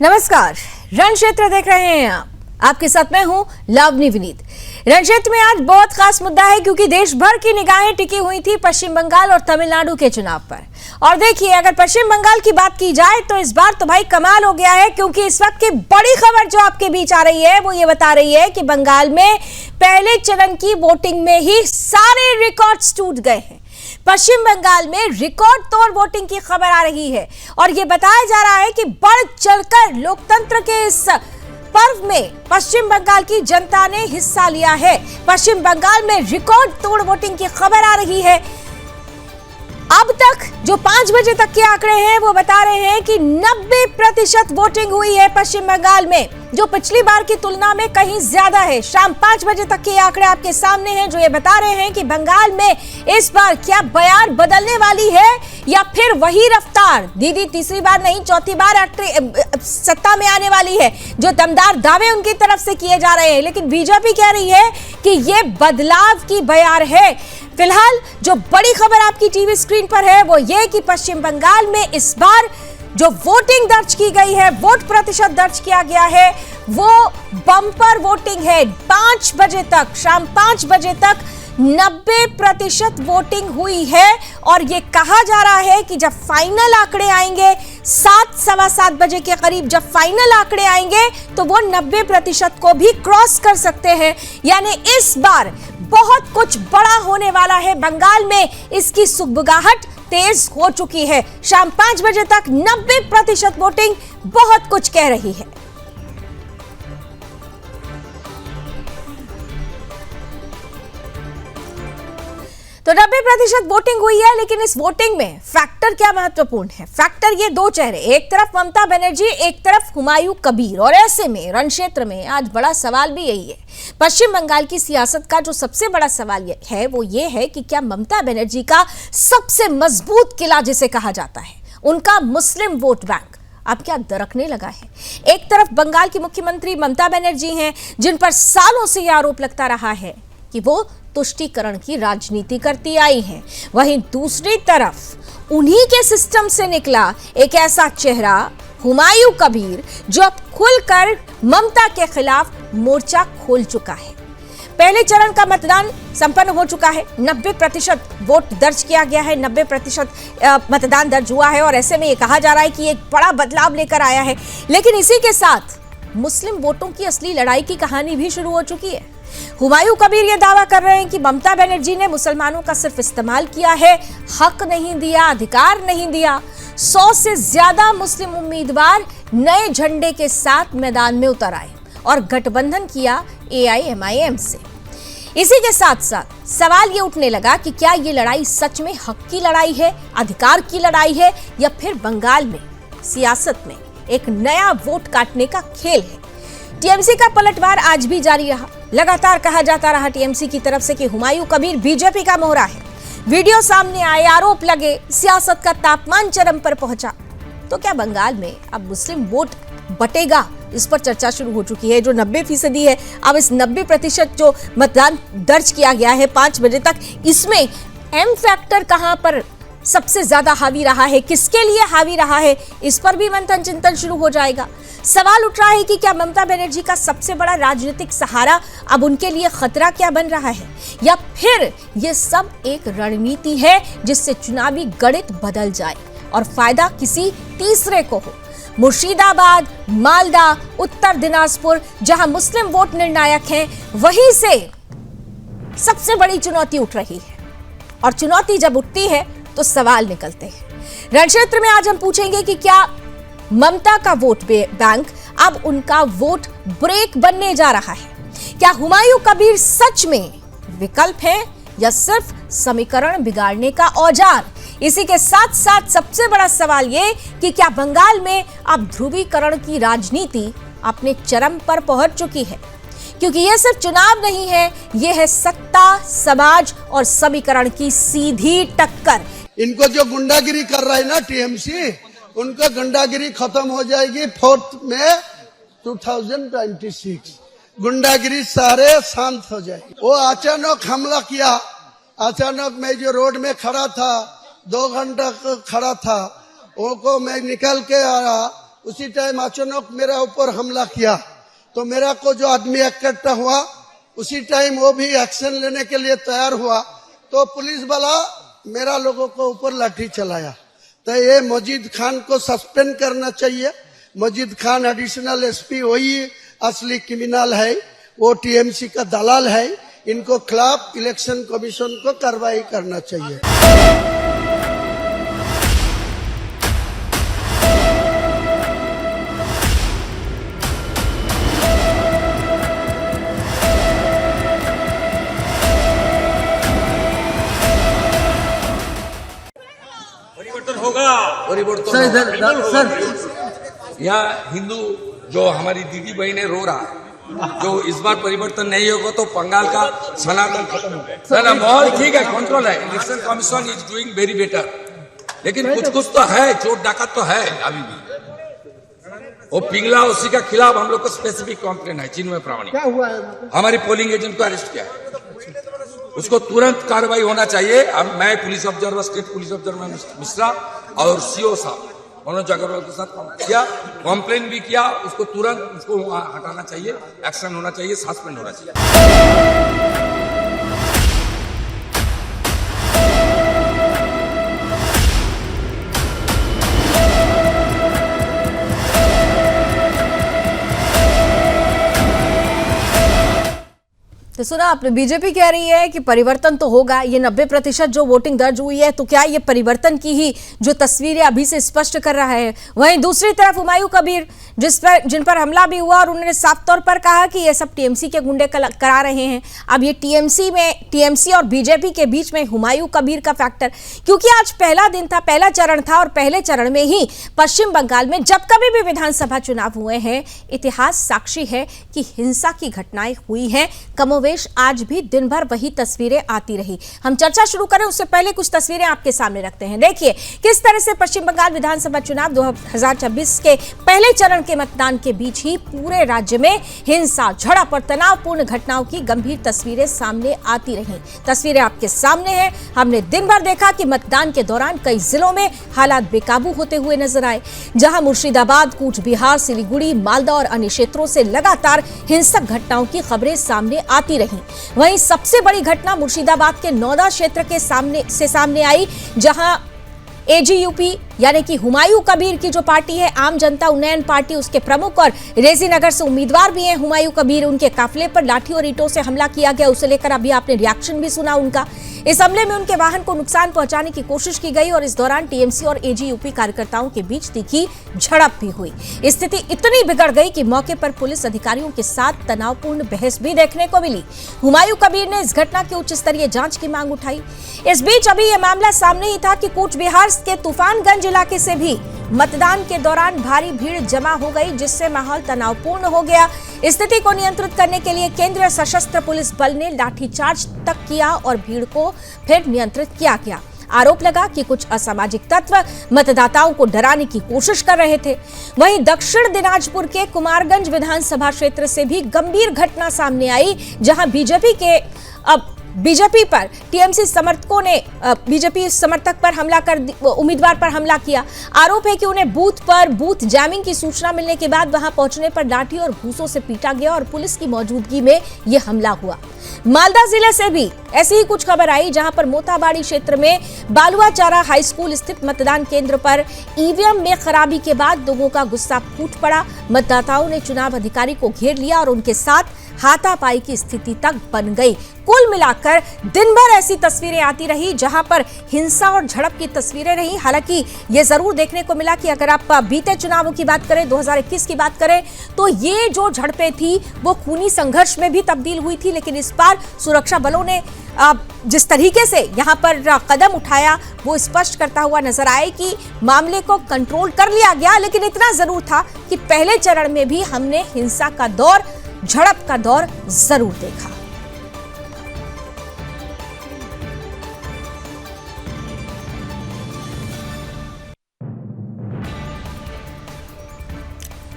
नमस्कार, रण क्षेत्र देख रहे हैं आप। आपके साथ मैं हूं लावनी विनीत। रण क्षेत्र में आज बहुत खास मुद्दा है क्योंकि देश भर की निगाहें टिकी हुई थी पश्चिम बंगाल और तमिलनाडु के चुनाव पर। और देखिए, अगर पश्चिम बंगाल की बात की जाए तो इस बार तो भाई कमाल हो गया है, क्योंकि इस वक्त की बड़ी खबर जो आपके बीच आ रही है वो ये बता रही है कि बंगाल में पहले चरण की वोटिंग में ही सारे रिकॉर्ड्स टूट गए हैं। पश्चिम बंगाल में रिकॉर्ड तोड़ वोटिंग की खबर आ रही है और यह बताया जा रहा है कि बढ़ चढ़कर लोकतंत्र के इस पर्व में पश्चिम बंगाल की जनता ने हिस्सा लिया है। पश्चिम बंगाल में रिकॉर्ड तोड़ वोटिंग की खबर आ रही है। अब तक जो 5 बजे तक के आंकड़े हैं वो बता रहे हैं कि 90% वोटिंग हुई है पश्चिम बंगाल में, जो पिछली बार की तुलना में कहीं ज्यादा है। शाम 5 बजे तक के आंकड़े आपके सामने हैं जो ये बता रहे हैं कि बंगाल में इस बार क्या बयार बदलने वाली है या फिर वही रफ्तार दीदी तीसरी बार नहीं चौथी बार सत्ता में आने वाली है, जो दमदार दावे उनकी तरफ से किए जा रहे हैं। लेकिन बीजेपी कह रही है कि ये बदलाव की बयार है। फिलहाल जो बड़ी खबर आपकी टीवी स्क्रीन पर है वो ये कि पश्चिम बंगाल में इस बार जो वोटिंग दर्ज की गई है, वोट प्रतिशत दर्ज किया गया है, वो बम्पर वोटिंग है। 5 बजे तक, शाम 5 बजे तक 90% वोटिंग हुई है। और ये कहा जा रहा है कि जब फाइनल आंकड़े आएंगे 7 सवा 7 बजे के करीब, जब फाइनल आंकड़े आएंगे तो वो 90% को भी क्रॉस कर सकते हैं। यानी इस बार बहुत कुछ बड़ा होने वाला है। बंगाल में इसकी सुगबुगाहट तेज हो चुकी है। शाम 5 बजे तक 90% वोटिंग बहुत कुछ कह रही है। तो 90% वोटिंग हुई है, लेकिन इस वोटिंग में फैक्टर क्या महत्वपूर्ण है? फैक्टर ये दो चेहरे, एक तरफ ममता बनर्जी, एक तरफ हुमायूं कबीर। और ऐसे में रण क्षेत्र में आज बड़ा सवाल भी यही है। पश्चिम बंगाल की सियासत का जो सबसे बड़ा सवाल है वो ये है कि क्या ममता बनर्जी का सबसे मजबूत किला जिसे कहा जाता है, उनका मुस्लिम वोट बैंक अब क्या दरकने लगा है? एक तरफ बंगाल की मुख्यमंत्री ममता बनर्जी हैं, जिन पर सालों से यह आरोप लगता रहा है कि वो तुष्टीकरण की राजनीति करती आई हैं। वहीं दूसरी तरफ उन्हीं के सिस्टम से निकला एक ऐसा चेहरा हुमायूं कबीर जो अब खुलकर ममता के खिलाफ मोर्चा खोल चुका है। पहले चरण का मतदान संपन्न हो चुका है, 90% वोट दर्ज किया गया है, 90% मतदान दर्ज हुआ है। और ऐसे में ये कहा जा रहा है कि एक बड़ा बदलाव लेकर आया है। लेकिन इसी के साथ मुस्लिम वोटों की असली लड़ाई की कहानी भी शुरू हो चुकी है। हुमायूं कबीर ये दावा कर रहे हैं कि ममता बनर्जी ने मुसलमानों का सिर्फ इस्तेमाल किया है, हक नहीं दिया, अधिकार नहीं दिया। 100 से ज्यादा मुस्लिम उम्मीदवार नए झंडे के साथ मैदान में उतर आए और गठबंधन किया AIMIM से। इसी के साथ साथ सवाल ये उठने लगा कि क्या ये लड़ाई सच में हक की लड़ाई है, अधिकार की लड़ाई है, या फिर बंगाल में सियासत में एक नया वोट काटने का खेल है। टीएमसी का पलटवार आज भी जारी रहा। लगातार कहा जाता रहा टीएमसी की तरफ से कि हुमायूं कबीर बीजेपी का मोहरा है। वीडियो सामने आए, आरोप लगे, सियासत का तापमान चरम पर पहुंचा। तो क्या बंगाल में अब मुस्लिम वोट बटेगा? इस पर चर्चा शुरू हो चुकी है। जो 90% है, अब इस 90% जो मतदान दर्ज किया गया है 5 बजे तक, इसमें एम फैक्टर कहां पर सबसे ज्यादा हावी रहा है, किसके लिए हावी रहा है, इस पर भी मंथन चिंतन शुरू हो जाएगा। सवाल उठ रहा है कि क्या ममता बनर्जी का सबसे बड़ा राजनीतिक सहारा अब उनके लिए खतरा क्या बन रहा है, या फिर यह सब एक रणनीति है जिससे चुनावी गणित बदल जाए और फायदा किसी तीसरे को हो। मुर्शिदाबाद, मालदा, उत्तर दिनाजपुर, जहां मुस्लिम वोट निर्णायक हैं, वहीं से सबसे बड़ी चुनौती उठ रही है। और चुनौती जब उठती है तो सवाल निकलते हैं। रण क्षेत्र में आज हम पूछेंगे कि क्या ममता का वोट बैंक अब उनका वोट ब्रेक बनने जा रहा है? क्या हुमायूं कबीर सच में विकल्प है या सिर्फ समीकरण बिगाड़ने का औजार? इसी के साथ साथ सबसे बड़ा सवाल ये कि क्या बंगाल में अब ध्रुवीकरण की राजनीति अपने चरम पर पहुंच चुकी है? क्योंकि यह सिर्फ चुनाव नहीं है, यह है सत्ता, समाज और समीकरण की सीधी टक्कर। इनको जो गुंडागिरी कर रहा है ना टीएमसी, उनका गुंडागिरी खत्म हो जाएगी 4 मई 2026। गुंडागिरी सारे शांत हो जाएगी। वो अचानक हमला किया, अचानक मैं जो रोड में खड़ा था 2 घंटा खड़ा था, वो को मैं निकल के आया उसी टाइम अचानक मेरा ऊपर हमला किया। तो मेरा को जो आदमी इकट्ठा हुआ उसी टाइम वो भी एक्शन लेने के लिए तैयार हुआ। तो पुलिस वाला मेरा लोगों को ऊपर लाठी चलाया। तो ये मजीद खान को सस्पेंड करना चाहिए। मजीद खान एडिशनल एसपी वही असली क्रिमिनल है, वो टीएमसी का दलाल है। इनको खिलाफ इलेक्शन कमीशन को कार्रवाई करना चाहिए। परिवर्तन होगा, परिवर्तन सर, होगा, इधर- बिल्कुल होगा, सर। बिल्कुल। यहाँ हिंदू जो हमारी दीदी बहनें रो रहा है, जो इस बार परिवर्तन नहीं होगा तो बंगाल का सनातन खत्म होगा। ना माहौल ठीक है, कंट्रोल है, election commission is doing very better, लेकिन कुछ कुछ तो है, चोट डाकत तो है अभी भी। वो पिंगला उसी का खिलाफ हम लोग को स्पेसिफिक कंप्लेन है। चिन्मय प्रामाणिक क्या हुआ है? हमारी पोलिंग एजेंट को अरेस्ट किया है, उसको तुरंत कार्रवाई होना चाहिए। अब मैं police observer, state police observer Mishra और सीओ साहब मनोज अग्रवाल के साथ किया, कंप्लेन भी किया। उसको तुरंत उसको वहां हटाना चाहिए, एक्शन होना चाहिए, सस्पेंड होना चाहिए। तो सुना आपने, बीजेपी कह रही है कि परिवर्तन तो होगा। ये 90% जो वोटिंग दर्ज हुई है, तो क्या ये परिवर्तन की ही जो तस्वीरें अभी से स्पष्ट कर रहा है। वहीं दूसरी तरफ हुमायूं कबीर जिन पर हमला भी हुआ और उन्होंने साफ तौर पर कहा कि ये सब टीएमसी के गुंडे करा रहे हैं। अब ये टीएमसी और बीजेपी के बीच में हुमायूं कबीर का फैक्टर, क्योंकि आज पहला दिन था, पहला चरण था और पहले चरण में ही पश्चिम बंगाल में जब कभी भी विधानसभा चुनाव हुए हैं, इतिहास साक्षी है कि हिंसा की घटनाएं हुई हैं। कमोवेश आज भी दिन भर वही तस्वीरें आती रही। हम चर्चा शुरू करें उससे पहले कुछ तस्वीरें आपके सामने रखते हैं। देखिए किस तरह से पश्चिम बंगाल विधानसभा चुनाव 2026 के पहले चरण के मतदान के बीच ही पूरे राज्य में हिंसा, झड़प और तनावपूर्ण घटनाओं की गंभीर तस्वीरें सामने आती रहीं। तस्वीरें आपके सामने हैं। हमने दिन भर देखा कि मतदान के दौरान कई जिलों में हालात बेकाबू होते हुए नजर आए, जहां मुर्शिदाबाद, कूच बिहार, सिलीगुड़ी, मालदा और अन्य क्षेत्रों से लगातार हिंसक घटनाओं की खबरें सामने आती रहीं। वहीं सबसे बड़ी घटना मुर्शिदाबाद के नौदा क्षेत्र के सामने आई, जहां एजीयूपी यानी कि हुमायूं कबीर की जो पार्टी है, आम जनता उन्नयन पार्टी, उसके प्रमुख और रेजीनगर से उम्मीदवार भी हैं हुमायूं कबीर, उनके काफिले पर लाठी और ईंटों से हमला किया गया। उसे लेकर अभी आपने रिएक्शन भी सुना उनका। इस हमले में उनके वाहन को नुकसान पहुंचाने की कोशिश की गई और इस दौरान टीएमसी और एजीयूपी कार्यकर्ताओं के बीच तीखी झड़प भी हुई। स्थिति इतनी बिगड़ गई कि मौके पर पुलिस अधिकारियों के साथ तनावपूर्ण बहस भी देखने को मिली। हुमायूं कबीर ने इस घटना की उच्च स्तरीय जांच की मांग उठाई। इस बीच अभी यह मामला सामने ही था कि कूच बिहार के तूफानगंज इलाके से भी मतदान के दौरान भारी भीड़ जमा हो गई, जिससे माहौल तनावपूर्ण हो गया। स्थिति को नियंत्रित करने के लिए केंद्रीय सशस्त्र पुलिस बल ने लाठीचार्ज तक किया और भीड़ को फिर नियंत्रित किया गया। आरोप लगा कि कुछ असामाजिक तत्व मतदाताओं को डराने की कोशिश कर रहे थे। वहीं दक्षिण दिनाजपुर के कुमारगंज विधानसभा क्षेत्र से भी गंभीर घटना सामने आई, जहां बीजेपी पर टीएमसी समर्थकों ने बीजेपी समर्थक पर हमला कर उम्मीदवार पर हमला किया। आरोप है कि उन्हें बूथ जैमिंग की सूचना मिलने के बाद वहां पहुंचने पर लाठी और घूंसों से पीटा गया और पुलिस की मौजूदगी में यह हमला हुआ। मालदा जिले से भी ऐसी ही कुछ खबर आई, जहां पर मोताबाड़ी क्षेत्र में बालुआचारा हाई स्कूल स्थित मतदान केंद्र पर ईवीएम में खराबी के बाद लोगों का गुस्सा फूट पड़ा। मतदाताओं ने चुनाव अधिकारी को घेर लिया और उनके साथ हाथापाई की स्थिति तक बन गई। कुल मिलाकर दिन भर ऐसी तस्वीरें आती रही, जहां पर हिंसा और झड़प की तस्वीरें रही। हालांकि ये जरूर देखने को मिला कि अगर आप बीते चुनावों की बात करें, 2021 की बात करें, तो ये जो झड़पें थी वो खूनी संघर्ष में भी तब्दील हुई थी। लेकिन इस बार सुरक्षा बलों ने जिस तरीके से यहां पर कदम उठाया, वो स्पष्ट करता हुआ नजर आए कि मामले को कंट्रोल कर लिया गया। लेकिन इतना जरूर था कि पहले चरण में भी हमने हिंसा का दौर, झड़प का दौर जरूर देखा।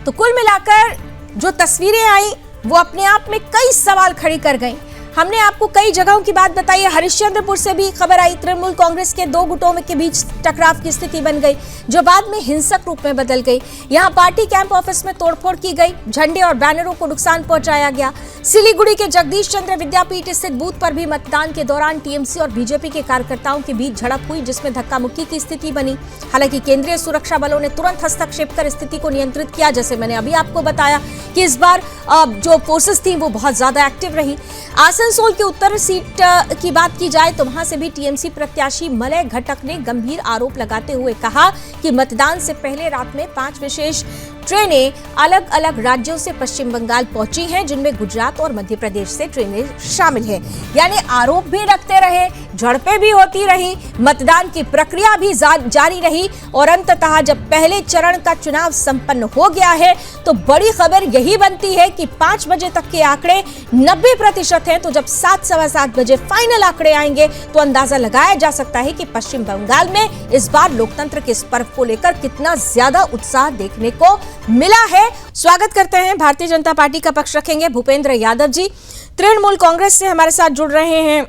तो कुल मिलाकर जो तस्वीरें आई वो अपने आप में कई सवाल खड़ी कर गईं। हमने आपको कई जगहों की बात बताई है। हरिश्चंद्रपुर से भी खबर आई, तृणमूल कांग्रेस के दो गुटों के बीच टकराव की स्थिति बन गई, जो बाद में हिंसक रूप में बदल गई। यहां पार्टी कैंप ऑफिस में तोड़फोड़ की गई, झंडे और बैनरों को नुकसान पहुंचाया गया। सिलीगुड़ी के जगदीश चंद्र विद्यापीठ स्थित बूथ पर भी मतदान के दौरान टीएमसी और बीजेपी के कार्यकर्ताओं के बीच झड़प हुई, जिसमें धक्का मुक्की की स्थिति बनी। हालांकि केंद्रीय सुरक्षा बलों ने तुरंत हस्तक्षेप कर स्थिति को नियंत्रित किया। जैसे मैंने अभी आपको बताया कि इस बार जो फोर्सेस थी वो बहुत ज्यादा एक्टिव रही। आसनसोल के उत्तर सीट की बात की जाए तो वहां से भी टीएमसी प्रत्याशी मलय घटक ने गंभीर आरोप लगाते हुए कहा कि मतदान से पहले रात में 5 विशेष ट्रेनें अलग अलग राज्यों से पश्चिम बंगाल पहुंची हैं, जिनमें गुजरात और मध्य प्रदेश से ट्रेनें शामिल हैं। यानी आरोप भी रखते रहे, झड़पें भी होती रही, मतदान की प्रक्रिया भी जारी रही और अंततः जब पहले चरण का चुनाव संपन्न हो गया है तो बड़ी खबर यही बनती है कि 5 बजे तक के आंकड़े 90% हैं। तो जब 7 सवा 7 बजे फाइनल आंकड़े आएंगे तो अंदाजा लगाया जा सकता है कि पश्चिम बंगाल में इस बार लोकतंत्र के इस पर्व को लेकर कितना ज्यादा उत्साह देखने को मिला है। स्वागत करते हैं, भारतीय जनता पार्टी का पक्ष रखेंगे भूपेंद्र यादव जी। तृणमूल कांग्रेस से हमारे साथ जुड़ रहे हैं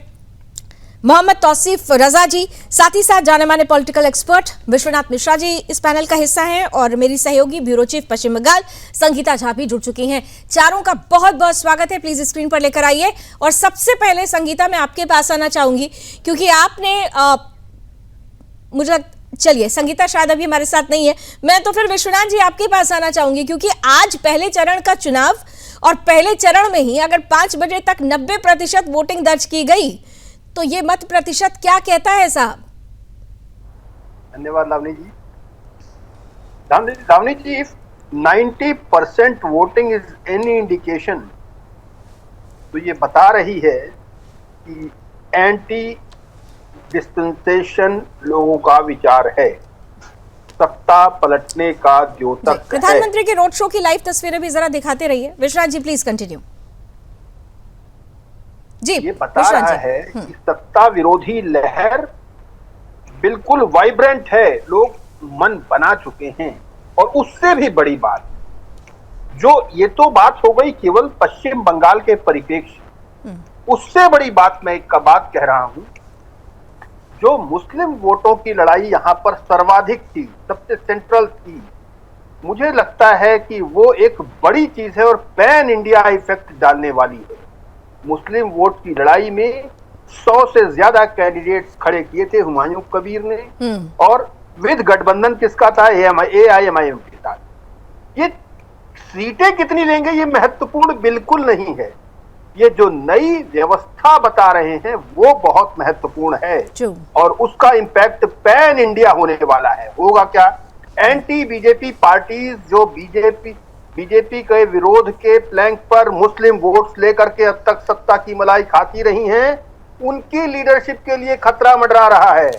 मोहम्मद तौसीफ रजा जी, साथ ही साथ जाने माने पॉलिटिकल एक्सपर्ट विश्वनाथ मिश्रा जी इस पैनल का हिस्सा हैं और मेरी सहयोगी ब्यूरो चीफ पश्चिम बंगाल संगीता झा भी जुड़ चुकी हैं। चारों का बहुत बहुत स्वागत है, प्लीज स्क्रीन पर लेकर आइए। और सबसे पहले संगीता, मैं आपके पास आना चाहूंगी क्योंकि आपने मुझे चलिए संगीता शायद अभी हमारे साथ नहीं है, मैं तो फिर विश्वनाथ जी आपके पास आना चाहूंगी क्योंकि आज पहले चरण का चुनाव और पहले चरण में ही अगर 5 बजे तक 90% वोटिंग दर्ज की गई तो ये मत प्रतिशत क्या कहता है साहब? धन्यवाद लावनी जी। लावनी जी, if 90% voting is any indication, तो ये बता रही है कि एंटी डिस्पेंसेशन लोगों का विचार है, सत्ता पलटने का द्योतक है। प्रधानमंत्री के रोड शो की लाइव तस्वीरें भी जरा दिखाते रहिए। Vishwanath ji please continue. जी, ये बता रहा है कि सत्ता विरोधी लहर बिल्कुल वाइब्रेंट है, लोग मन बना चुके हैं। और उससे भी बड़ी बात, जो ये तो बात हो गई केवल पश्चिम बंगाल के परिप्रेक्ष्य, उससे बड़ी बात मैं एक बात कह रहा हूं, जो मुस्लिम वोटों की लड़ाई यहां पर सर्वाधिक थी, सबसे सेंट्रल थी, मुझे लगता है कि वो एक बड़ी चीज है और पैन इंडिया इफेक्ट डालने वाली है। मुस्लिम वोट की लड़ाई में 100 से ज्यादा कैंडिडेट्स खड़े किए थे हुमायूं कबीर ने, और विद गठबंधन किसका था? AIMIM के साथ। ये सीटें कितनी लेंगे ये महत्वपूर्ण बिल्कुल नहीं है, ये जो नई व्यवस्था बता रहे हैं वो बहुत महत्वपूर्ण है और उसका इंपैक्ट पैन इंडिया होने वाला है। होगा क्या? एंटी बीजेपी पार्टीज जो बीजेपी के विरोध के प्लैंक पर मुस्लिम वोट्स लेकर के अब तक सत्ता की मलाई खाती रही हैं, उनकी लीडरशिप के लिए खतरा मंडरा रहा है।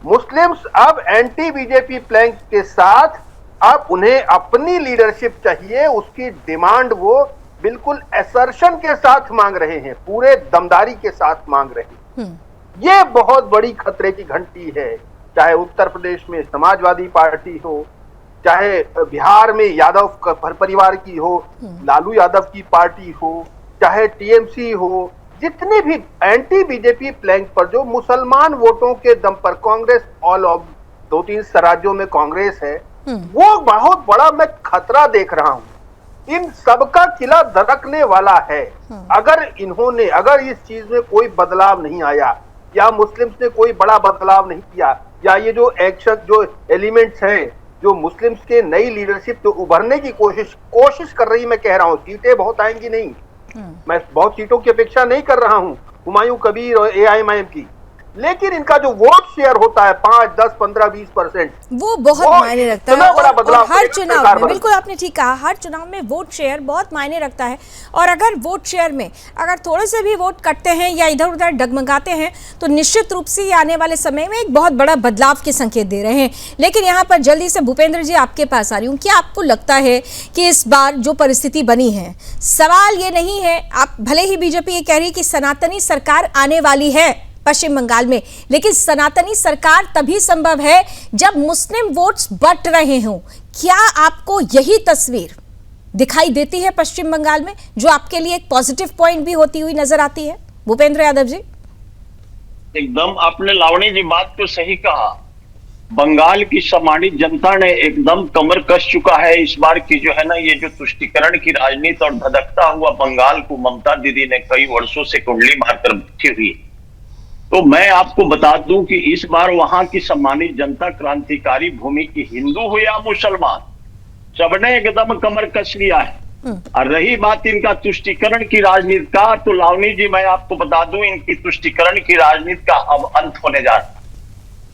मुस्लिम्स अब एंटी बीजेपी प्लैंक के साथ अब उन्हें अपनी लीडरशिप चाहिए, उसकी डिमांड वो बिल्कुल असर्शन के साथ मांग रहे हैं, पूरे दमदारी के साथ मांग रहे हैं। ये बहुत बड़ी खतरे की घंटी है, चाहे उत्तर प्रदेश में समाजवादी पार्टी हो, चाहे बिहार में यादव परिवार की हो, लालू यादव की पार्टी हो, चाहे टीएमसी हो, जितने भी एंटी बीजेपी प्लैंक पर जो मुसलमान वोटों के दम पर कांग्रेस, ऑल ऑफ 2-3 राज्यों में कांग्रेस है, वो बहुत बड़ा मैं खतरा देख रहा हूं। इन सबका किला दरकने वाला है अगर इस चीज में कोई बदलाव नहीं आया या मुस्लिम्स ने कोई बड़ा बदलाव नहीं किया, या ये जो एक्शन जो एलिमेंट्स हैं जो मुस्लिम्स के नई लीडरशिप जो उभरने की कोशिश कर रही, मैं कह रहा हूँ सीटें बहुत आएंगी नहीं, मैं बहुत सीटों की अपेक्षा नहीं कर रहा हूँ हुमायूं कबीर और AIMIM की, लेकिन इनका जो वोट शेयर होता है 5, 10, 15, 20%, वो बहुत मायने रखता है। और हर चुनाव में, बिल्कुल आपने ठीक कहा, हर चुनाव में वोट शेयर बहुत मायने रखता है। और अगर वोट शेयर में अगर थोड़े से भी वोट कटते हैं या इधर उधर डगमगाते हैं तो निश्चित रूप से आने वाले समय में एक बहुत बड़ा बदलाव के संकेत दे रहे हैं। लेकिन यहाँ पर जल्दी से भूपेंद्र जी आपके पास आ रही हूँ, क्या आपको लगता है कि इस बार जो परिस्थिति बनी है, सवाल ये नहीं है, आप भले ही बीजेपी ये कह रही है कि सनातनी सरकार आने वाली है पश्चिम बंगाल में, लेकिन सनातनी सरकार तभी संभव है जब मुस्लिम वोट्स बट रहे हों। क्या आपको यही तस्वीर दिखाई देती है पश्चिम बंगाल में, जो आपके लिए एक पॉजिटिव पॉइंट भी होती हुई नजर आती है? भूपेंद्र यादव जी, एकदम आपने लावणी जी बात तो सही कहा। बंगाल की सम्मानित जनता ने एकदम कमर कस चुका है इस बार की जो है ना, ये जो तुष्टीकरण की राजनीति और धधकता हुआ बंगाल को ममता दीदी ने कई वर्षों से कुंडली मारकर बैठी हुई। तो मैं आपको बता दूं कि इस बार वहां की सम्मानित जनता क्रांतिकारी भूमि की हिंदू हो या मुसलमान, सबने एकदम कमर कस लिया है। और रही बात इनका तुष्टीकरण की राजनीति का, तो लावनी जी मैं आपको बता दूं इनकी तुष्टीकरण की राजनीति का अब अंत होने जा रहा है।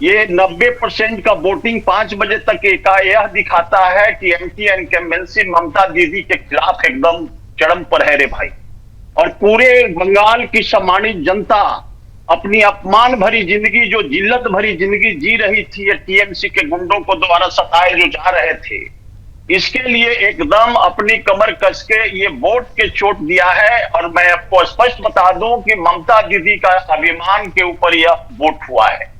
ये 90% का वोटिंग 5 बजे तक का यह दिखाता है कि एंटी इनकम्बेंसी ममता दीदी के खिलाफ एकदम चरम पर है रे भाई। और पूरे बंगाल की सम्मानित जनता अपनी अपमान भरी जिंदगी, जो जिल्लत भरी जिंदगी जी रही थी, ये टीएमसी के गुंडों को द्वारा सताए जो जा रहे थे, इसके लिए एकदम अपनी कमर कस के ये वोट के चोट दिया है। और मैं आपको स्पष्ट बता दूं कि ममता दीदी का अभिमान के ऊपर यह वोट हुआ है।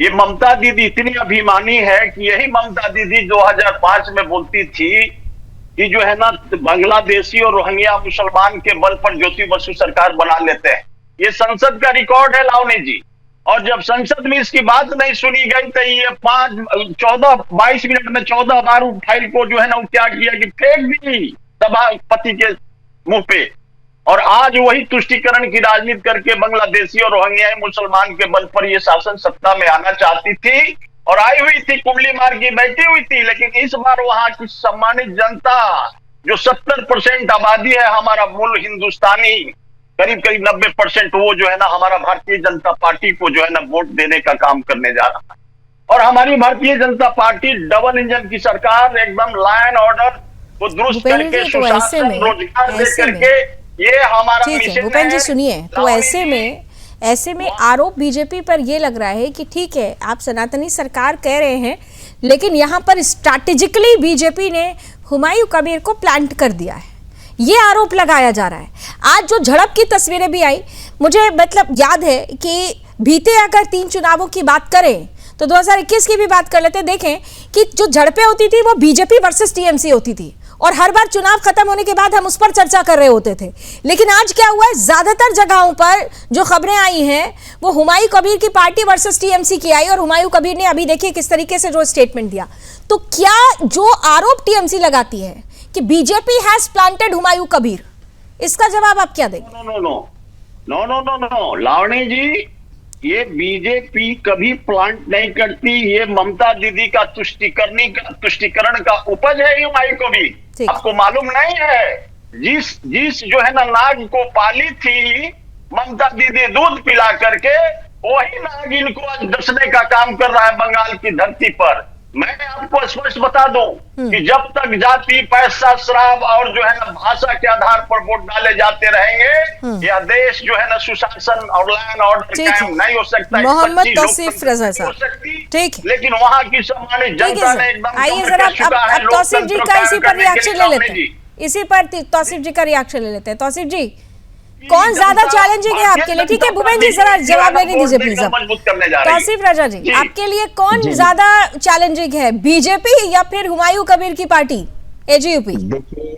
ये ममता दीदी इतनी अभिमानी है कि यही ममता दीदी 2005 में बोलती थी कि जो है ना, बांग्लादेशी और रोहिंग्या मुसलमान के बल पर ज्योति बसु सरकार बना लेते हैं। ये संसद का रिकॉर्ड है लावनी जी। और जब संसद में इसकी बात नहीं सुनी गई तो ये 22 मिनट में 14 बार उस फाइल को जो है ना क्या किया कि फेंक दी सभापति के मुंह पे। और आज वही तुष्टीकरण की राजनीति करके बांग्लादेशी और रोहिंग्या मुसलमान के बल पर ये शासन सत्ता में आना चाहती थी और आई हुई थी, कुंडली मार के बैठी हुई थी। लेकिन इस बार वहां की सम्मानित जनता, जो 70% आबादी है हमारा मूल हिंदुस्तानी, करीब 90%, वो जो है ना हमारा भारतीय जनता पार्टी को जो है ना वोट देने का काम करने जा रहा है। और हमारी Bharatiya Janata party double engine की सरकार, एकदम लॉ एंड ऑर्डर को दुरुस्त करके, सुशासन, रोजगार दे करके, ये हमारा मिशन है। भूपेंद्र जी सुनिए, तो ऐसे में आरोप बीजेपी पर ये लग रहा है कि ठीक है आप सनातनी सरकार कह रहे हैं, लेकिन यहाँ पर स्ट्रैटेजिकली बीजेपी ने हुमायूं कबीर को प्लांट कर दिया है, ये आरोप लगाया जा रहा है। आज जो झड़प की तस्वीरें भी आई, मुझे मतलब याद है कि बीते अगर 3 चुनावों की बात करें तो 2021 की भी बात कर लेते, देखें कि जो झड़पें होती थी वो बीजेपी वर्सेस टीएमसी होती थी और हर बार चुनाव खत्म होने के बाद हम उस पर चर्चा कर रहे होते थे। लेकिन आज क्या हुआ है, ज्यादातर जगहों पर जो खबरें आई हैं वो हुमायूं कबीर की पार्टी वर्सेस टीएमसी की आई और हुमायूं कबीर ने अभी देखिए किस तरीके से जो स्टेटमेंट दिया। तो क्या जो आरोप टीएमसी लगाती है कि BJP has planted Humayun Kabir, इसका जवाब आप क्या देंगे? नो लावणी जी, ये बीजेपी कभी प्लांट नहीं करती। ये ममता दीदी का तुष्टीकरण का उपज है हुमायूं कबीर। आपको मालूम नहीं है, जिस जो है ना नाग को पाली थी ममता दीदी दूध पिला करके, वही नाग इनको आज डसने का काम कर रहा है बंगाल की धरती पर। मैं आपको स्पष्ट बता दूं कि जब तक जाति, पैसा, शराब और जो है ना भाषा के आधार पर वोट डाले जाते रहेंगे, यह देश जो है ना सुशासन और लॉ एंड ऑर्डर कायम नहीं हो सकता। मोहम्मद तौसीफ रजा साहब, ठीक, लेकिन वहां की सम्मानित जनता ने एकदम, आइए जरा अब तौसीफ जी का इसी पर रिएक्शन ले लेते हैं, इसी पर तौसीफ जी का रिएक्शन ले लेते हैं। तौसीफ जी, कौन ज्यादा चैलेंजिंग है आपके लिए? ठीक है भूपेंद्र जी, जरा जवाब लेने दीजिए प्लीज। तौसीफ रजा जी, आपके लिए कौन ज्यादा चैलेंजिंग है, बीजेपी या फिर हुमायूं कबीर की पार्टी एजीयूपी? देखिए,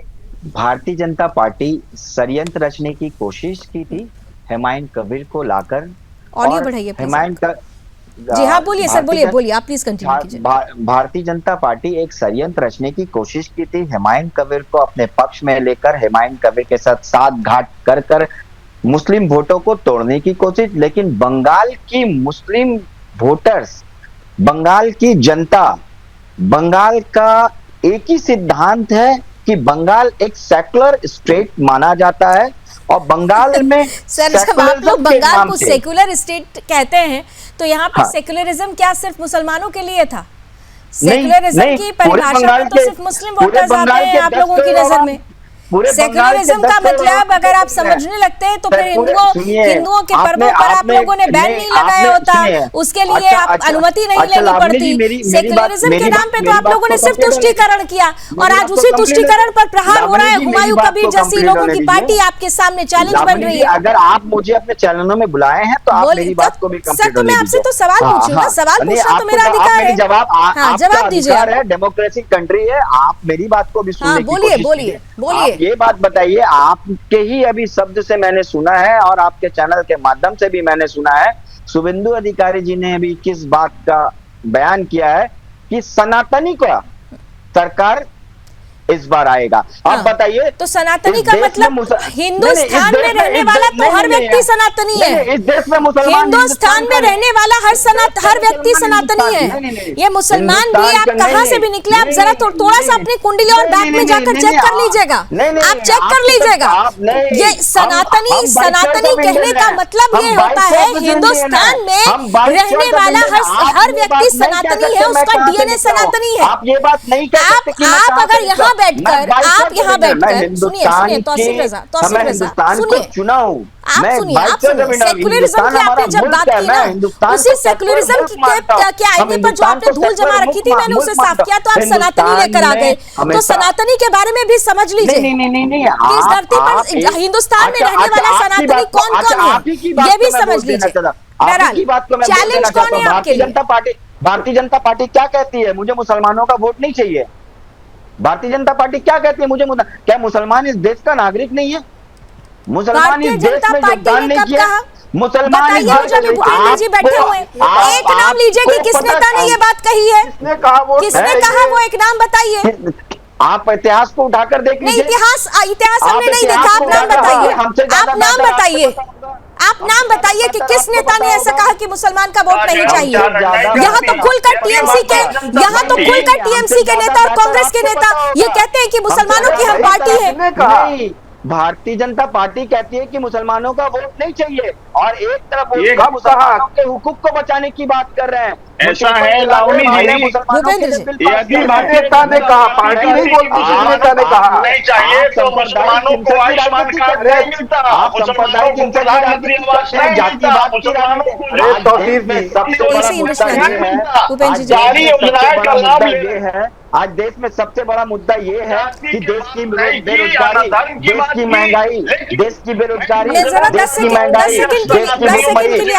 भारतीय जनता पार्टी षड्यंत्र रचने की कोशिश की थी हुमायूं कबीर को लाकर। ऑडियो बढ़ाइए हुमायूं, जी हाँ बोलिए सर, बोलिए आप प्लीज कंटिन्यू कीजिए। भारतीय जनता पार्टी एक षड्यंत्र रचने की कोशिश की थी हुमायूं कबीर को अपने पक्ष में लेकर, हुमायूं कबीर के साथ साठगांठ कर मुस्लिम वोटों को तोड़ने की कोशिश। लेकिन बंगाल की मुस्लिम वोटर्स, बंगाल की जनता, बंगाल का एक ही सिद्धांत है कि बंगाल एक सेकुलर स्टेट माना जाता है और बंगाल में सर जब आप लोग बंगाल को सेकुलर स्टेट कहते हैं तो यहाँ पर सेकुलरिज्म क्या सिर्फ मुसलमानों के लिए था? सेकुलरिज्म की परिभाषा में तो सिर्फ मुस्लिम वोटर्स आते हैं आप लोगों की नजर में। पूरे सेक्युलरिज्म का मतलब अगर आप समझने लगते हैं तो फिर हिंदुओं के पर्वों पर आप लोगों ने बैन नहीं लगाया होता, उसके लिए आप अनुमति नहीं लेनी पड़ती। सेक्युलरिज्म के नाम पे तो आप लोगों ने सिर्फ तुष्टीकरण किया, और आज उसी तुष्टीकरण पर प्रहार हो रहा है। हुमायूं कबीर जैसी लोगों की पार्टी आपके सामने चैलेंज बन रही है। अगर आप मुझे अपने चैनलों में बुलाए हैं तो आप मेरी बात को भी सर, तो मैं आपसे तो सवाल पूछूं ना, सवाल पूछना तो मेरा अधिकार है। जवाब दीजिए। डेमोक्रेसी कंट्री है, आप मेरी बात को भी सुनने की कोशिश बोलिए। आप ये बात बताइए, आपके ही अभी शब्द से मैंने सुना है और आपके चैनल के माध्यम से भी मैंने सुना है, शुभेंदु अधिकारी जी ने अभी किस बात का बयान किया है कि सनातनी का सरकार इस बार आएगा। आप बताइए, तो सनातनी का मतलब हिंदुस्तान में रहने वाला तो हर व्यक्ति सनातनी है। इस देश में मुसलमान हिंदुस्तान में रहने वाला हर व्यक्ति सनातनी है। ये मुसलमान भी, आप कहां से भी निकले, आप जरा थोड़ा सा अपनी कुंडली और बैग में जाकर चेक कर लीजिएगा, आप चेक कर लीजिएगा। ये सनातनी कहने का मतलब ये होता है हिंदुस्तान में रहने वाला हर व्यक्ति सनातनी है, उसका डीएनए सनातनी है। आप ये बात नहीं कह सकते। आप अगर यहाँ बैठकर सुनिए तौसीफ रजा सुनिए, चुना हूँ आप सुनिए सेक्युलरिज्म की आपने जब बात की ना, उसी सेक्युलरिज्म के आईने पर जो आपने धूल जमा रखी थी, मैंने उसे साफ किया, तो आप सनातनी लेकर आ गए। तो सनातनी के बारे में भी समझ लीजिए, इस धरती पर हिंदुस्तान में रहने वाला सनातनी कौन कौन है, ये भी समझ लीजिए। बहरहाल चैलेंज कौन है आपके लिए? भारतीय जनता पार्टी क्या कहती है, मुझे मुसलमानों का वोट नहीं चाहिए। भारतीय जनता पार्टी क्या कहती है, मुझे क्या मुसलमान इस देश का नागरिक नहीं है? मुसलमान इस देश में योगदान नहीं किया? मुसलमान भूपेंद्र जी बैठे हुए, एक नाम लीजिए कि किस नेता ने ये बात कही है, किसने कहा, वो एक नाम बताइए। आप इतिहास को उठाकर देख लीजिए। इतिहास हमने नहीं देखा, आप नाम बताइए, आप नाम बताइए कि किस नेता ने ऐसा कहा कि मुसलमान का वोट नहीं चाहिए। यहाँ तो खुलकर टीएमसी के नेता और कांग्रेस के नेता ये कहते हैं कि मुसलमानों की हम पार्टी है। भारतीय जनता पार्टी कहती है कि मुसलमानों का वोट नहीं चाहिए, और एक तरफ मुसलमानों के हुकूक को बचाने की बात कर रहे हैं। ऐसा है लावनी जी, यदि भारतीय जनता ने कहा, पार्टी नहीं बोलती, नेता ने कहा नहीं चाहिए तो मुसलमानों को आयुष्मान कार्ड नहीं मिलता, मुसलमानों को प्रधानमंत्री आवास नहीं मिलता, मुसलमानों को जारी योजनाएं का लाभ ये है। आज देश में सबसे बड़ा मुद्दा ये है कि देश की बेरोजगारी, देश की महंगाई, देश की बेरोजगारी, देश की महंगाई,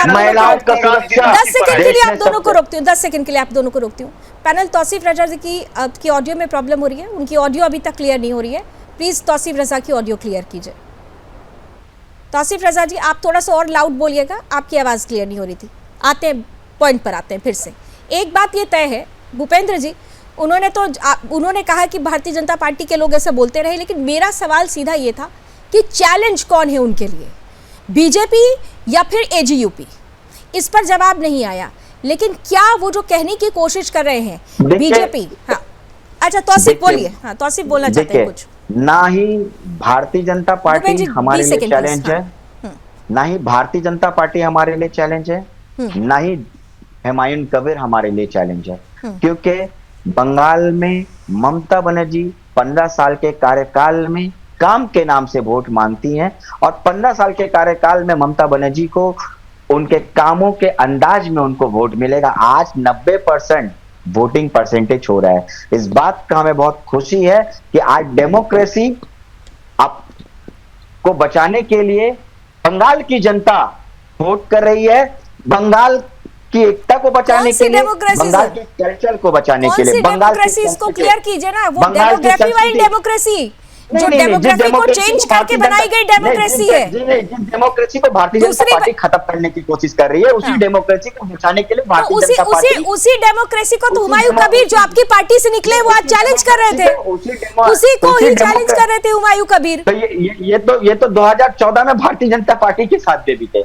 महिलाओं का सुरक्षा। 10 सेकंड के लिए आप दोनों को रोकती हूँ, 10 सेकंड के लिए आप दोनों को रोकती हूँ। पैनल, तौसीफ रजा जी की ऑडियो में प्रॉब्लम हो रही है, उनकी ऑडियो अभी तक क्लियर नहीं हो रही है। प्लीज तौसीफ रजा की ऑडियो क्लियर कीजिए। तौसीफ रजा जी, आप थोड़ा सा और लाउड बोलिएगा, आपकी आवाज क्लियर नहीं हो रही थी। आते हैं पॉइंट पर, आते हैं फिर से। एक बात ये तय है भूपेंद्र जी, उन्होंने कहा कि भारतीय जनता पार्टी के लोग ऐसा बोलते रहे, लेकिन मेरा सवाल सीधा ये था कि चैलेंज कौन है उनके लिए, बीजेपी या फिर एजीयूपी? इस पर जवाब नहीं आया, लेकिन क्या वो जो कहने की कोशिश कर रहे हैं बीजेपी? हाँ, अच्छा तौसीफ बोलिए। हाँ, तौसीफ बोलना चाहते हैं कुछ? ना ही भारतीय जनता पार्टी हमारे लिए चैलेंज है, ना ही भारतीय जनता पार्टी हमारे लिए चैलेंज है, ना ही हुमायूं कबीर हमारे लिए चैलेंज है। क्योंकि बंगाल में ममता बनर्जी 15 साल के कार्यकाल में काम के नाम से वोट मांगती हैं, और 15 साल के कार्यकाल में ममता बनर्जी को उनके कामों के अंदाज में उनको वोट मिलेगा। आज 90% वोटिंग परसेंटेज हो रहा है। इस बात का हमें बहुत खुशी है कि आज डेमोक्रेसी को बचाने के लिए बंगाल की जनता वोट कर रही है, बंगाल की एकता को बचाने के लिए, बंगाल के कल्चर को बचाने के लिए। बंगाल डेमोक्रेसी इसको क्लियर कीजिए ना, वो डेमोग्राफी वाली डेमोक्रेसी जो डेमोग्राफी को चेंज करके बनाई गई डेमोक्रेसी है। जिस डेमोक्रेसी को भारतीय जनता पार्टी खत्म करने की कोशिश कर रही है, उसी डेमोक्रेसी को बचाने के लिए भारतीय जनता पार्टी, उसी डेमोक्रेसी को तो हुमायूं कबीर जो आपकी पार्टी से निकले वो आज चैलेंज कर रहे थे, उसी को ही चैलेंज कर रहे थे हुमायूं कबीर। ये तो 2014 में भारतीय जनता पार्टी के साथ दे भी थे।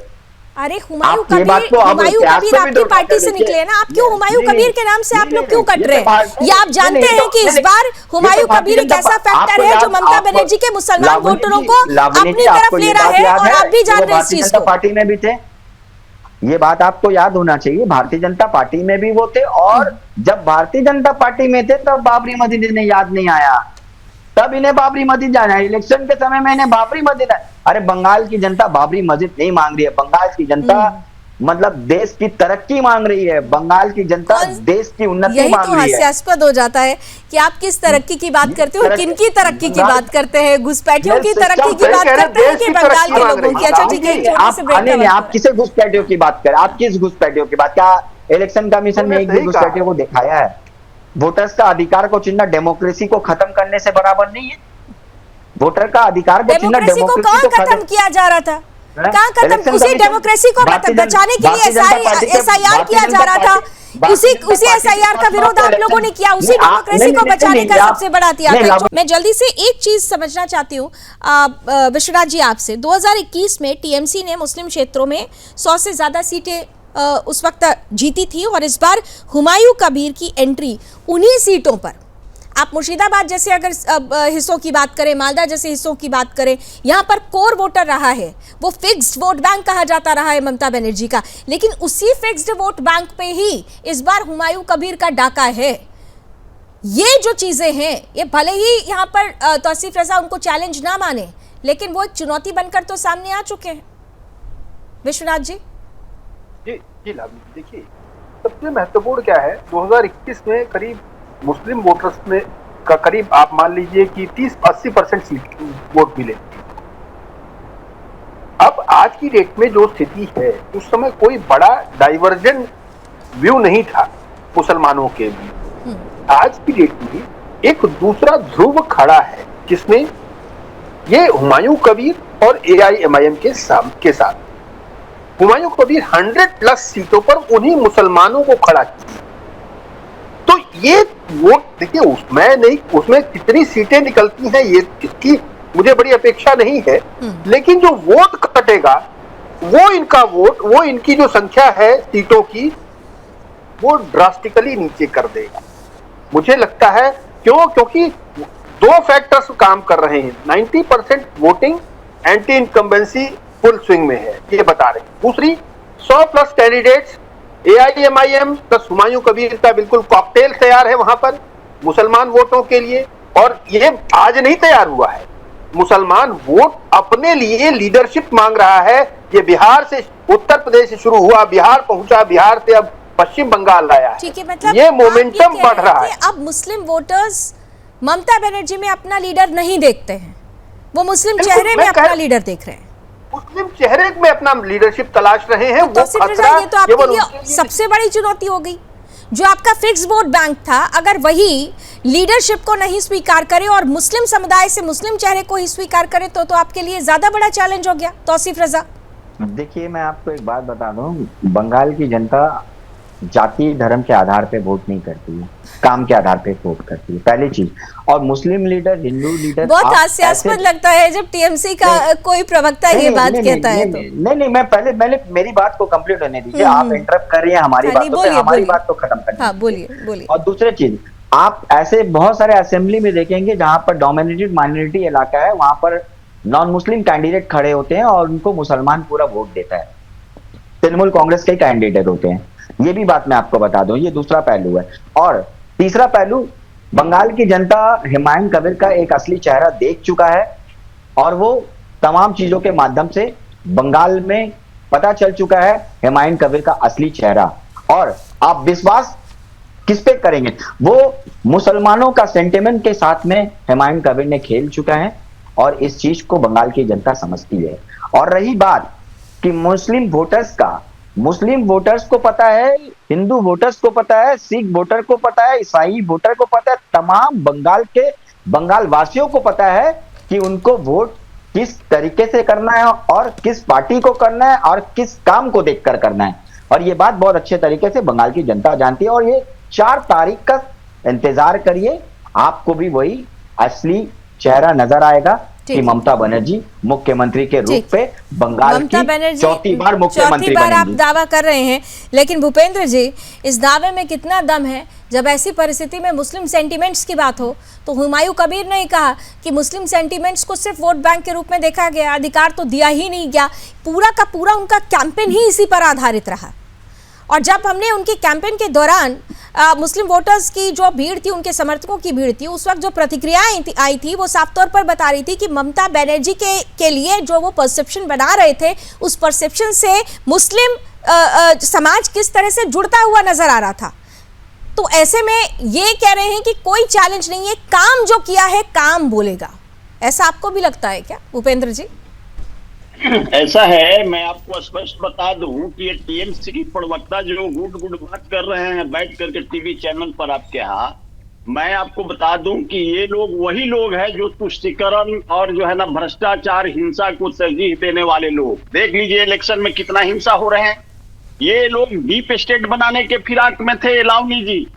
अरे हुमायूं कबीर आपकी पार्टी से निकले ना, आप क्यों हुमायूं कबीर के नाम से आप लोग क्यों कट रहे हैं? ये आप जानते हैं कि इस बार हुमायूं कबीर एक ऐसा फैक्टर है जो ममता बनर्जी के मुसलमान वोटरों को अपनी तरफ ले रहा है, और आप भी जान रहे हैं इस चीज को। पार्टी में भी थे, ये बात आपको याद होना चाहिए। भारतीय जनता पार्टी में भी वो थे, और जब भारतीय जनता पार्टी में थे तब बाबरी मस्जिद ने याद नहीं आया, तब इन्हें बाबरी मस्जिद जाना है, इलेक्शन के समय में इन्हें बाबरी मस्जिद है। अरे बंगाल की जनता बाबरी मस्जिद नहीं मांग रही है, बंगाल की जनता मतलब देश की तरक्की मांग रही है, बंगाल की जनता देश की उन्नति यही मांग तो रही है। हास्यास्पद हो जाता है कि आप किस तरक्की की बात करते हो, किन की तरक्की की बात करते हैं, घुसपैठियों की तरक्की की बात करते हैं कि बंगाल के लोगों की? अच्छा ठीक है, आप किसे घुसपैठियों की बात करें, आप किस घुसपैठियों की बात? क्या इलेक्शन कमीशन ने एक भी घुसपैठियों को दिखाया है? वोटर्स का अधिकार को छीनना डेमोक्रेसी को खत्म करने से बराबर नहीं है। वोटर का अधिकार को छीनना डेमोक्रेसी को कहाँ खत्म किया जा रहा था? कहाँ खत्म? उसी डेमोक्रेसी को बचाने के लिए SIR किया जा रहा था, उसी SIR का विरोध आप लोगों ने किया, उसी डेमोक्रेसी को बचाने का सबसे बड़ा हथियार। मैं जल्दी से एक चीज समझना चाहती हूँ विश्वनाथ जी आपसे। 2021 में TMC ने मुस्लिम क्षेत्रों में 100 से ज्यादा सीटें उस वक्त जीती थी और इस बार हुमायूं कबीर की एंट्री उन्हीं सीटों पर, आप मुर्शिदाबाद जैसे अगर हिस्सों की बात करें, मालदा जैसे हिस्सों की बात करें, यहाँ पर कोर वोटर रहा है, वो फिक्स्ड वोट बैंक कहा जाता रहा है ममता बनर्जी का, लेकिन उसी फिक्स्ड वोट बैंक पे ही इस बार हुमायूं कबीर का डाका है। ये जो चीजें हैं, ये भले ही यहाँ पर तौसीफ रजा उनको चैलेंज ना माने, लेकिन वो एक चुनौती बनकर तो सामने आ चुके हैं। विश्वनाथ जी जी लाभी, देखिए सबसे महत्वपूर्ण क्या है, 2021 में करीब मुस्लिम वोटर्स में का करीब आप मान लीजिए कि 30-80% वोट मिले। अब आज की डेट में जो स्थिति है, उस समय कोई बड़ा डाइवर्जेंट व्यू नहीं था मुसलमानों के भी। आज की डेट में एक दूसरा ध्रुव खड़ा है जिसमें ये हुमायूं कबीर और AIMIM के साथ हुमायूं कबीर 100+ सीटों पर उन्हीं मुसलमानों को खड़ा किया। तो ये वोट देखिए, उसमें कितनी सीटें निकलती हैं ये इसकी मुझे बड़ी अपेक्षा नहीं है, लेकिन जो वोट कटेगा वो इनका वोट, वो इनकी जो संख्या है सीटों की, वो ड्रास्टिकली नीचे कर देगा मुझे लगता है। क्योंकि दो फैक्टर्स काम कर रहे हैं। 90% voting anti incumbency full swing में है, ये बता रहे हैं। दूसरी 100+ candidates AIMIM plus Humayun Kabir का बिल्कुल कॉकटेल तैयार है वहां पर मुसलमान वोटों के लिए, और ये आज नहीं तैयार हुआ है। मुसलमान वोट अपने लिए लीडरशिप मांग रहा है। ये बिहार से, उत्तर प्रदेश से शुरू हुआ, बिहार पहुंचा, बिहार से अब पश्चिम बंगाल आया है। ठीक है, मतलब ये मोमेंटम बढ़ रहा है। अब मुस्लिम वोटर्स ममता बनर्जी में अपना लीडर नहीं देखते हैं, वो मुस्लिम चेहरे में अपना लीडर देख रहे हैं, मुस्लिम चेहरे में अपना लीडरशिप तलाश रहे हैं। तो ये तो आपके लिए सबसे बड़ी चुनौती हो गई। जो आपका फिक्स वोट बैंक था, अगर वही लीडरशिप को नहीं स्वीकार करे और मुस्लिम समुदाय से मुस्लिम चेहरे को ही स्वीकार करे तो आपके लिए ज्यादा बड़ा चैलेंज हो गया। तौसीफ रजा, देखिए मैं आपको एक बात बता दूं, बंगाल की जनता जाति धर्म के आधार पे वोट नहीं करती है, काम के आधार पे वोट करती है, पहली चीज। और मुस्लिम लीडर, हिंदू लीडर, बहुत हास्यास्पद लगता है जब TMC का कोई प्रवक्ता ये बात कहता है। तो नहीं, मैं पहले मेरी बात को कंप्लीट होने दीजिए। आप इंटरप्ट कर रही हैं हमारी बात, तो हमारी बात तो खत्म करनी। हाँ, बोलिए। और दूसरी चीज, आप ऐसे बहुत सारे असेंबली में देखेंगे जहां पर डोमिनेटेड माइनॉरिटी इलाका है, वहां पर नॉन मुस्लिम कैंडिडेट खड़े होते हैं और उनको मुसलमान पूरा वोट देता है। तृणमूल कांग्रेस के कैंडिडेट होते हैं, ये भी बात मैं आपको बता दूं। ये दूसरा पहलू है। और तीसरा पहलू, बंगाल की जनता हुमायूं कबीर का एक असली चेहरा देख चुका है और वो तमाम चीजों के माध्यम से बंगाल में पता चल चुका है हुमायूं कबीर का असली चेहरा। और आप विश्वास किस पे करेंगे, वो मुसलमानों का सेंटिमेंट के साथ में हुमायूं कबीर ने खेल चुका है और इस चीज को बंगाल की जनता समझती है। और रही बात कि मुस्लिम वोटर्स को पता है, हिंदू वोटर्स को पता है, सिख वोटर को पता है, ईसाई वोटर को पता है, तमाम बंगाल वासियों को पता है कि उनको वोट किस तरीके से करना है और किस पार्टी को करना है और किस काम को देखकर करना है। और ये बात बहुत अच्छे तरीके से बंगाल की जनता जानती है। और ये 4 तारीख का इंतजार करिए, आपको भी वही असली चेहरा नजर आएगा कि ममता बनर्जी मुख्यमंत्री के रूप पे बंगाल की चौथी बार मुख्यमंत्री बनेंगी। आप दावा कर रहे हैं, लेकिन भूपेंद्र जी, इस दावे में कितना दम है जब ऐसी परिस्थिति में मुस्लिम सेंटिमेंट्स की बात हो? तो हुमायूं कबीर ने कहा कि मुस्लिम सेंटिमेंट्स को सिर्फ वोट बैंक के रूप में देखा गया, अधिकार तो दिया ही नहीं गया। पूरा का पूरा उनका कैंपेन ही इसी पर आधारित रहा। और जब हमने उनकी कैंपेन के दौरान मुस्लिम वोटर्स की जो भीड़ थी, उनके समर्थकों की भीड़ थी, उस वक्त जो प्रतिक्रियाएं आई थी वो साफ तौर पर बता रही थी कि ममता बनर्जी के लिए जो वो परसेप्शन बना रहे थे, उस परसेप्शन से मुस्लिम समाज किस तरह से जुड़ता हुआ नजर आ रहा था। तो ऐसे में ये कह रहे हैं कि कोई चैलेंज नहीं है, काम जो किया है काम बोलेगा। ऐसा आपको भी लगता है क्या भूपेंद्र जी? ऐसा है, मैं आपको स्पष्ट बता दूं कि ये टीएमसी की प्रवक्ता जो गुड बात कर रहे हैं बैठ करके टीवी चैनल पर आपके यहाँ, मैं आपको बता दूं कि ये लोग वही लोग हैं जो तुष्टीकरण और जो है ना भ्रष्टाचार, हिंसा को तरजीह देने वाले लोग। देख लीजिए इलेक्शन में कितना हिंसा हो रहे हैं। ये लोग डीप स्टेट बनाने के फिराक में थे लावनी जी।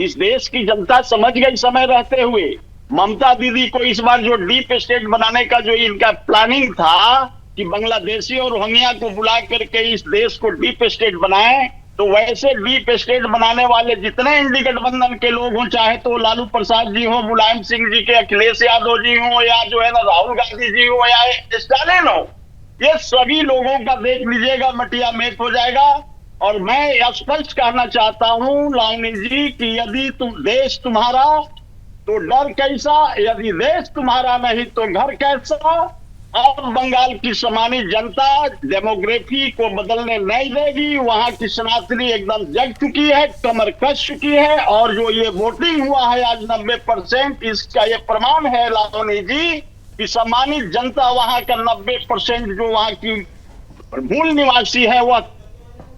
इस देश की जनता समझ गई समय रहते हुए। ममता दीदी को इस बार जो डीप स्टेट बनाने का जो इनका प्लानिंग था कि बांग्लादेशी और रोहिंग्या को बुला करके इस देश को डीप स्टेट बनाए, तो वैसे डीप स्टेट बनाने वाले जितने इंडी गठबंधन के लोग हों, चाहे तो लालू प्रसाद जी हो, मुलायम सिंह जी के, अखिलेश यादव जी हो, या जो है ना राहुल गांधी जी हो, या स्टालिन हो, ये सभी लोगों का देख लीजिएगा मटिया मेट हो जाएगा। और मैं स्पष्ट कहना चाहता हूं लावनी जी कि यदि देश तुम्हारा तो डर कैसा, यदि देश तुम्हारा नहीं तो घर कैसा। अब बंगाल की समानी जनता डेमोग्राफी को बदलने नहीं देगी। वहां की सनातनी एकदम जग चुकी है, कमर कस चुकी है। और जो ये वोटिंग हुआ है आज 90%, इसका ये प्रमाण है लावनी जी कि सम्मानित जनता वहां का 90% जो वहां की मूल निवासी है वह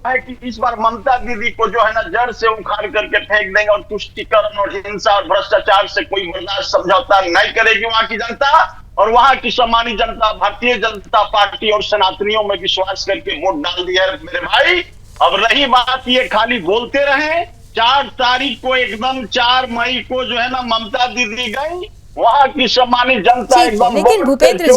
है कि इस बार ममता दीदी को जो है ना जड़ से उखाड़ करके फेंक देंगे और तुष्टीकरण और हिंसा और भ्रष्टाचार से कोई बर्दाश्त समझौता नहीं करेगी वहां की जनता। और वहां की सम्मानित जनता भारतीय जनता पार्टी और सनातनियों में विश्वास करके वोट डाल दिया है मेरे भाई। अब रही बात ये खाली बोलते रहे, 4 तारीख को एकदम 4 मई को जो है ना ममता दीदी गई, वहां की सम्मानित जनता एकदम। लेकिन भूपेंद्र जी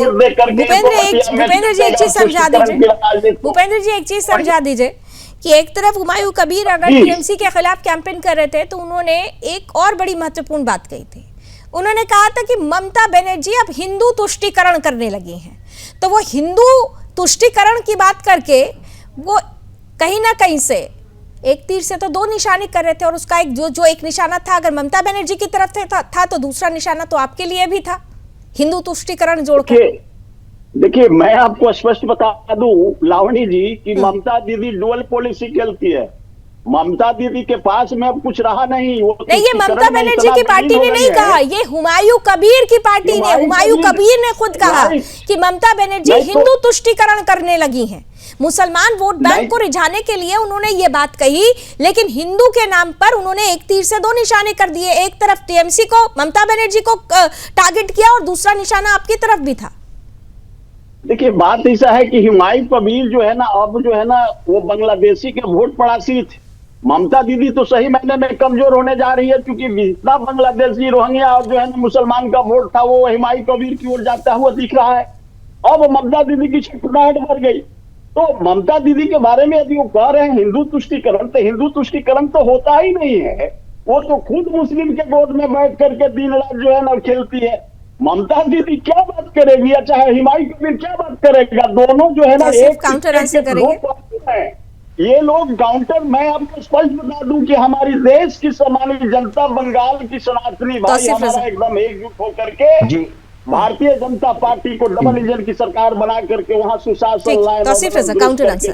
एक चीज समझा दीजिए, भूपेंद्र जी एक चीज समझा दीजिए कि एक तरफ हुमायूं कबीर अगर टीएमसी के खिलाफ कैंपेन कर रहे थे, तो उन्होंने एक और बड़ी महत्वपूर्ण बात कही थी। उन्होंने कहा था कि ममता बनर्जी अब हिंदू तुष्टीकरण करने लगी हैं। तो वो हिंदू तुष्टीकरण की बात करके वो कहीं ना कहीं से एक तीर से तो 2 निशाने कर रहे थे। और उसका एक जो एक निशाना था अगर ममता बनर्जी की तरफ से था तो दूसरा निशाना तो आपके लिए भी था, हिंदू तुष्टीकरण जोड़कर। देखिए मैं आपको स्पष्ट बता दूं लावणी जी कि ममता दीदी डुअल पॉलिसी खेलती है। ममता दीदी के पास में अब कुछ रहा नहीं। वो नहीं, ये ममता बनर्जी की पार्टी ने नहीं कहा, ये हुमायूं कबीर की पार्टी ने, हुमायूं कबीर ने खुद कहा कि ममता बनर्जी हिंदू तुष्टीकरण करने लगी हैं। मुसलमान वोट बैंक को रिझाने के लिए उन्होंने ये बात कही, लेकिन हिंदू के नाम पर उन्होंने एक तीर से 2 निशाने कर दिए। एक तरफ टीएमसी को, ममता बनर्जी को टारगेट किया और दूसरा निशाना आपकी तरफ भी था। देखिए बात ऐसा है कि हुमायूं कबीर जो है ना अब जो है ना वो बांग्लादेशी के वोट पड़ासी थे। ममता दीदी तो सही मायने में कमजोर होने जा रही है, क्योंकि जितना बांग्लादेशी, रोहिंग्या और जो है ना मुसलमान का वोट था वो हुमायूं कबीर की ओर जाता हुआ दिख रहा है। अब ममता दीदी की छटपटाहट बढ़ गई। तो ममता दीदी के बारे में यदि वो कह रहे हैं हिंदू तुष्टीकरण, तो हिंदू तुष्टीकरण तो होता ही नहीं है। वो तो खुद मुस्लिम के गोद में बैठ करके दिन रात जो है ना खेलती है। ममता दीदी क्या बात करेगी या चाहे हुमायूं कबीर क्या बात करेगा, दोनों जो है ना एक काउंटर आंसर करेंगे। ये लोग काउंटर। मैं आपको स्पष्ट बता दूं कि हमारी देश की सम्मानित जनता, बंगाल की सनातनी भाई हमारा एकदम एकजुट होकर के भारतीय जनता पार्टी को डबल इंजन की सरकार बना करके वहां सुशासन लाए। Counter answer.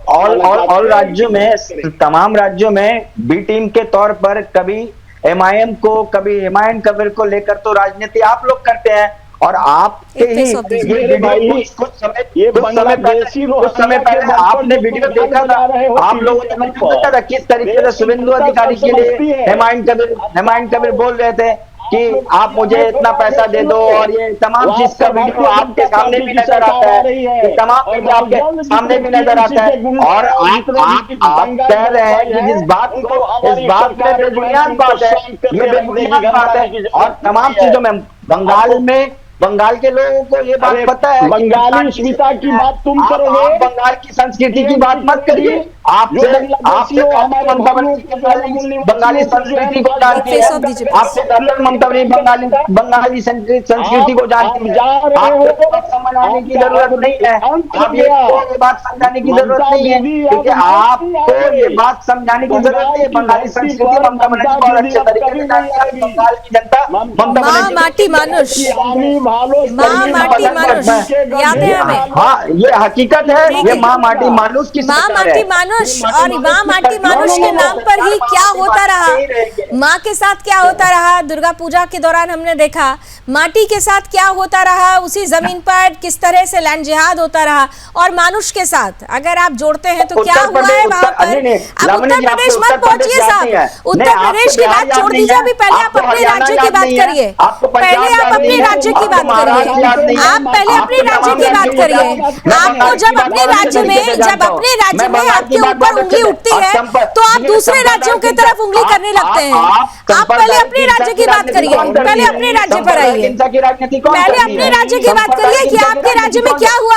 और राज्यों में, तमाम राज्यों में बी टीम के तौर पर कभी एमआईएम को, कभी हुमायूं कबीर को लेकर तो राजनीति आप लोग करते हैं। और आपके ही कुछ समय पहले आपने वीडियो देखा था, आप लोगों ने देखा था किस तरीके से शुभेंदु अधिकारी के लिए हुमायूं कबीर बोल रहे थे कि आप मुझे इतना पैसा दे दो, और ये तमाम चीज का वीडियो आपके सामने भी नजर आता है, तमाम वीडियो आपके सामने भी नजर आता है। और आप कह रहे हैं कि इस बात में बेबुनियाद बात है, ये बेबुनियाद बात है। और तमाम चीजों में बंगाल के लोगों को ये बात पता है। बंगाली अस्मिता की बात तुम करोगे, बंगाल की संस्कृति की बात मत करिए। आपसे बंगाली संस्कृति को जानती है, आपसे कलर ममता बंगाली संस्कृति को जानती है, आपको समझाने की जरूरत नहीं है, आप ये बात समझाने की जरूरत नहीं है, क्योंकि आपको ये बात समझाने की जरूरत नहीं है। बंगाली संस्कृति ममता बनर्जी बहुत अच्छे तरीके से जानती है, बंगाल की जनता ममता बनर्जी माटी मानुष, माँ माटी मानुष याद है हमें। हाँ, ये हकीकत है, ये माँ माटी मानुष की माँ माटी मानुष, और माँ माटी मानुष के नाम पर ही क्या होता रहा, माँ के साथ क्या होता रहा दुर्गा पूजा के दौरान हमने देखा, माटी के साथ क्या होता रहा, उसी जमीन पर किस तरह से लैंड जिहाद होता रहा, और मानुष के साथ अगर आप जोड़ते हैं तो क्या हुआ है वहां पर। अब उत्तर प्रदेश मत पहुंचिए साहब, उत्तर प्रदेश की बात छोड़ दीजिए, अभी पहले आप अपने राज्य की बात करिए, पहले आप अपने राज्य की बात करिए, आप पहले अपने राज्य की बात करिए। आपको जब अपने राज्य में आपके ऊपर उंगली उठती है तो आप दूसरे राज्यों की तरफ उंगली करने लगते हैं। आप पहले अपने राज्य की बात करिए, पहले अपने राज्य पर आइए, पहले अपने राज्य की बात करिए कि आपके राज्य में क्या हुआ।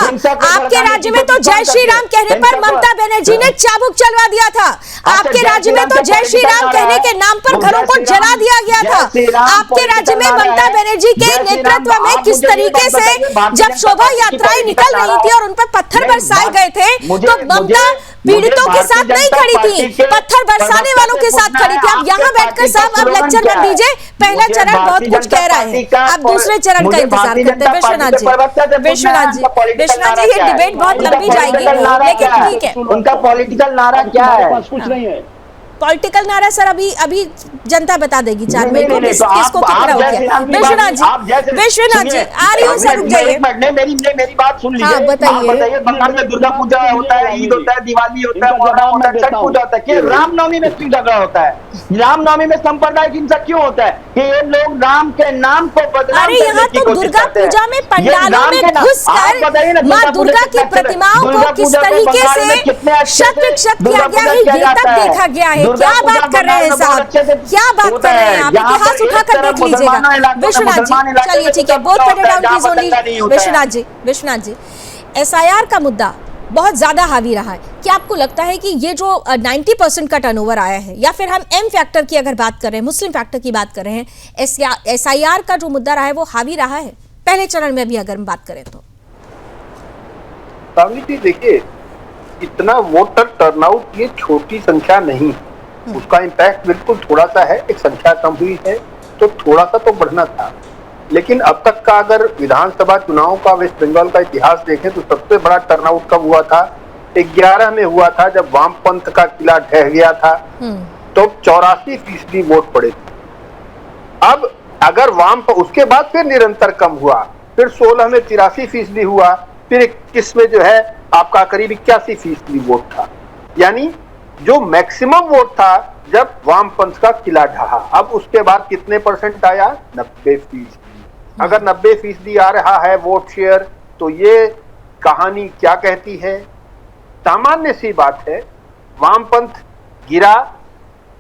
आपके राज्य में तो जय श्री राम कहने पर ममता बनर्जी ने चाबुक चलवा दिया था, आपके राज्य में तो जय श्री राम कहने के नाम पर घरों को जला दिया गया था। आपके राज्य में ममता बनर्जी के नेतृत्व में किस तरीके से जब शोभा यात्राएं निकल रही थी और उन पर पत्थर बरसाए गए थे, तो ममता पीड़ितों के साथ नहीं खड़ी थी, पत्थर बरसाने वालों के साथ खड़ी थी। आप यहाँ बैठकर साहब अब लेक्चर मत दीजिए, पहला चरण बहुत कुछ कह रहा है, आप दूसरे चरण का इंतजार करते हैं। विश्वनाथ जी ये डिबेट बहुत लंबी जाएगी, लेकिन ठीक है। उनका पॉलिटिकल नारा क्या है? कुछ नहीं है पॉलिटिकल नारा सर अभी जनता बता देगी 4 मई को किसको कितना हो गया। विश्वनाथ जी आ रही हूँ सर, रुक जाइए, मेरी बात सुन लीजिए। बताइए। बंगाल में दुर्गा पूजा होता है, ईद होता है, दिवाली होता है, मुहर्रम होता है, छठ पूजा होता है, कि रामनवमी में क्यों झगड़ा होता है? रामनवमी में सांप्रदायिक हिंसा क्यों होता है? कि ये लोग राम के नाम को बदनाम अरे यहाँ तो दुर्गा पूजा में पंडालों में घुसकर माँ दुर्गा की प्रतिमाओं को किस तरीके से शत विक्षत किया गया है, ये तक देखा गया है। क्या बात कर रहे हैं साहब, क्या बात कर रहे हैं आप? इतिहास उठाकर देख लीजिएगा। विश्वनाथ जी चलिए ठीक है, both pointed out please only. Vishwanath ji SIR का मुद्दा बहुत ज्यादा हावी रहा है। क्या आपको लगता है कि ये जो 90% का टर्नओवर आया है, या फिर हम M फैक्टर की अगर बात कर रहे हैं, मुस्लिम फैक्टर की बात कर रहे हैं, SIR का जो मुद्दा रहा है वो हावी रहा है पहले चरण में भी अगर हम बात करें तो? देखिए, इतना वोटर टर्नआउट ये छोटी संख्या नहीं, उसका इम्पैक्ट बिल्कुल थोड़ा सा है। एक संख्या कम हुई है तो थोड़ा सा तो बढ़ना था, लेकिन अब तक का अगर विधानसभा चुनाव का वेस्ट बंगाल का इतिहास देखें तो सबसे बड़ा टर्नआउट कब हुआ था? 11 में हुआ था, जब वामपंथ का किला ढह गया था, तो 84% वोट पड़े थे। अब अगर उसके बाद फिर निरंतर कम हुआ, फिर 16 में 83% हुआ, फिर 21 में जो है आपका करीब 81% वोट था। यानी जो मैक्सिमम वोट था जब वामपंथ का किला ढहा। अब उसके बाद कितने % आया? 90%। अगर 90% आ रहा है वोट शेयर, तो ये कहानी क्या कहती है? सामान्य सी बात है, वामपंथ गिरा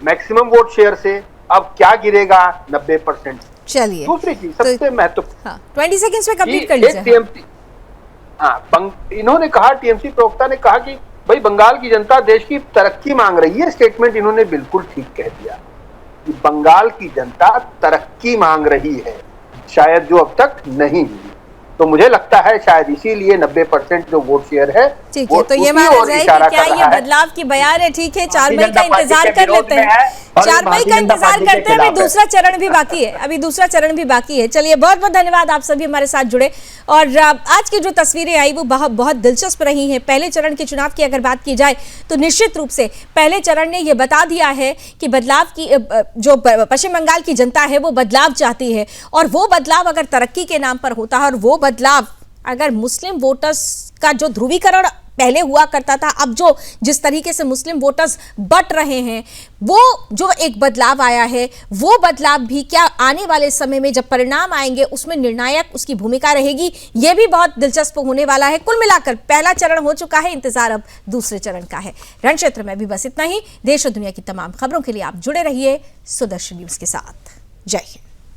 मैक्सिमम वोट शेयर से, अब क्या गिरेगा? 90%। चलिए दूसरी चीज सबसे महत्वपूर्ण, 20 सेकंड्स में कंप्लीट कर लीजिए। इन्होंने कहा, TMC प्रवक्ता ने कहा कि भाई बंगाल की जनता देश की तरक्की मांग रही है। स्टेटमेंट इन्होंने बिल्कुल ठीक कह दिया कि बंगाल की जनता तरक्की मांग रही है, शायद जो अब तक नहीं हुई। तो मुझे लगता है शायद इसीलिए 90% जो वोट शेयर है, ठीक है, तो ये माना जाए कि क्या ये बदलाव की बयान है? ठीक है, 4 मई का इंतजार कर लेते हैं, 4 मई का इंतजार करते हैं। अभी दूसरा चरण भी बाकी है, चलिए बहुत बहुत धन्यवाद आप सभी हमारे साथ जुड़े। और आज की जो तस्वीरें आई वो बहुत दिलचस्प रही हैं। पहले चरण के चुनाव की अगर बात की जाए तो निश्चित रूप से पहले चरण ने ये बता दिया है कि बदलाव की जो पश्चिम बंगाल की जनता है वो बदलाव चाहती है, और वो बदलाव अगर तरक्की के नाम पर होता है, और वो बदलाव अगर मुस्लिम वोटर्स का जो ध्रुवीकरण पहले हुआ करता था, अब जो जिस तरीके से मुस्लिम वोटर्स बट रहे हैं, वो जो एक बदलाव आया है, वो बदलाव भी क्या आने वाले समय में जब परिणाम आएंगे उसमें निर्णायक उसकी भूमिका रहेगी, ये भी बहुत दिलचस्प होने वाला है। कुल मिलाकर पहला चरण हो चुका है, इंतजार अब दूसरे चरण का है। रण क्षेत्र में भी बस इतना ही। देश और दुनिया की तमाम खबरों के लिए आप जुड़े रहिए सुदर्शन न्यूज के साथ। जय हिंद।